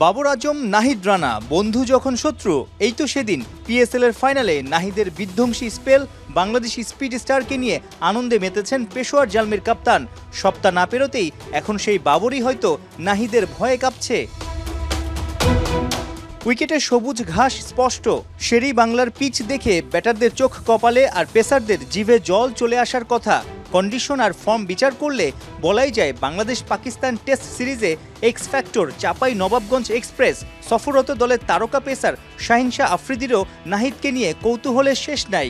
বাবর আজম নাহিদ রানা বন্ধু যখন শত্রু, এই তো সেদিন পিএসএল এর ফাইনালে নাহিদের বিধ্বংসী স্পেল বাংলাদেশি স্পিড স্টারকে নিয়ে আনন্দে মেতেছেন পেশোয়ার জালমির কাপ্তান। সপ্তাহ না পেরোতেই এখন সেই বাবরই হয়তো নাহিদের ভয়ে কাঁপছে। উইকেটে সবুজ ঘাস স্পষ্ট, শেরি বাংলার পিচ দেখে ব্যাটারদের চোখ কপালে আর পেসারদের জিভে জল চলে আসার কথা। কন্ডিশন আর ফর্ম বিচার করলে বলাই যায় বাংলাদেশ পাকিস্তান টেস্ট সিরিজে x factor Chapai Nawabganj express. সফররত দলের তারকা পেসার শাহিন শাহ আফ্রিদিরও নাহিদকে নিয়ে কৌতূহলের শেষ নাই।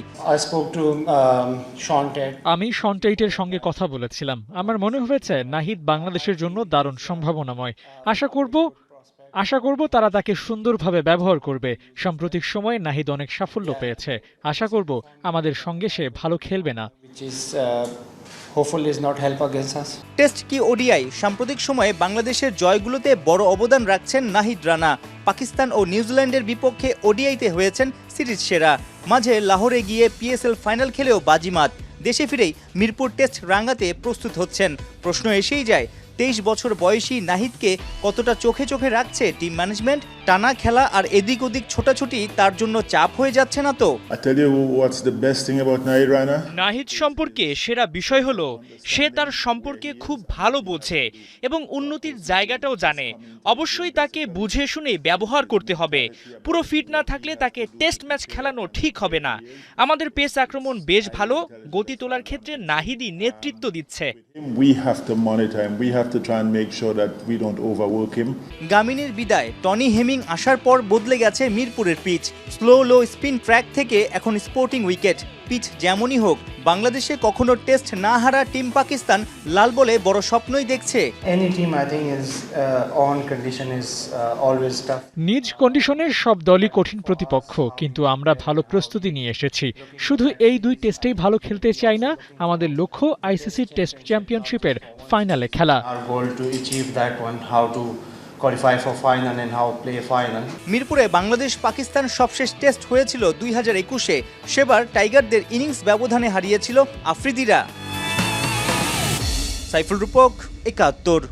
আমি শন টেইটের সঙ্গে কথা বলেছিলাম। আমার মনে হয়েছে নাহিদ বাংলাদেশের জন্য দারুণ সম্ভাবনাময়। আশা করব তারা তাকে সুন্দরভাবে ব্যবহার করবে। সাম্প্রতিক সময়ে নাহিদ অনেক সাফল্য পেয়েছে। আশা করব আমাদের সঙ্গে সে ভালো খেলবে না। টেস্ট কি ওডিআই, সাম্প্রতিক সময়ে বাংলাদেশের জয়গুলোতে বড় অবদান রাখছেন নাহিদ রানা। পাকিস্তান ও নিউজিল্যান্ডের বিপক্ষে ওডিআইতে হয়েছেন সিরিজ সেরা। মাঝে লাহোরে গিয়ে পিএসএল ফাইনাল খেলেও বাজিমাত। দেশে ফিরেই মিরপুর টেস্ট রাঙাতে প্রস্তুত হচ্ছেন। প্রশ্ন এসেই যায়, 23 বছর বয়সী নাহিদকে কতটা চোখে চোখে রাখছে টিম ম্যানেজমেন্ট? টানা খেলা আর এদিক ওদিক ছোটাছুটি তার জন্য চাপ হয়ে যাচ্ছে না তো? নাহিদ সম্পর্কে সেরা বিষয় হলো সে তার সম্পর্কে খুব ভালো বোঝে এবং উন্নতির জায়গাটাও জানে। অবশ্যই তাকে বুঝে শুনে ব্যবহার করতে হবে। পুরো ফিট না থাকলে তাকে টেস্ট ম্যাচ খেলানো ঠিক হবে না। আমাদের পেস আক্রমণ বেশ ভালো, গতি তোলার ক্ষেত্রে নাহিদই নেতৃত্ব দিচ্ছে। গামিনীর বিদায়, টনি হেমিং আসার পর বদলে গেছে মিরপুরের পিচ। স্লো স্পিন ট্র্যাক থেকে এখন স্পোর্টিং উইকেট। পিচ যেমনই হোক, বাংলাদেশে কখনো টেস্ট না হারা টিম পাকিস্তান লাল বলে বড় স্বপ্নই দেখছে। নিজ কন্ডিশনের সব দলই কঠিন প্রতিপক্ষ, কিন্তু আমরা ভালো প্রস্তুতি নিয়ে এসেছি। শুধু এই দুই টেস্টেই ভালো খেলতে চাই না, আমাদের লক্ষ্য আইসিসি টেস্ট চ্যাম্পিয়নশিপের ফাইনালে খেলা। মিরপুরে বাংলাদেশ পাকিস্তান সবশেষ টেস্ট হয়েছিল 2021-এ। সেবার টাইগারদের ইনিংস ব্যবধানে হারিয়েছিল আফ্রিদিরা। সাইফুল রূপক, 71।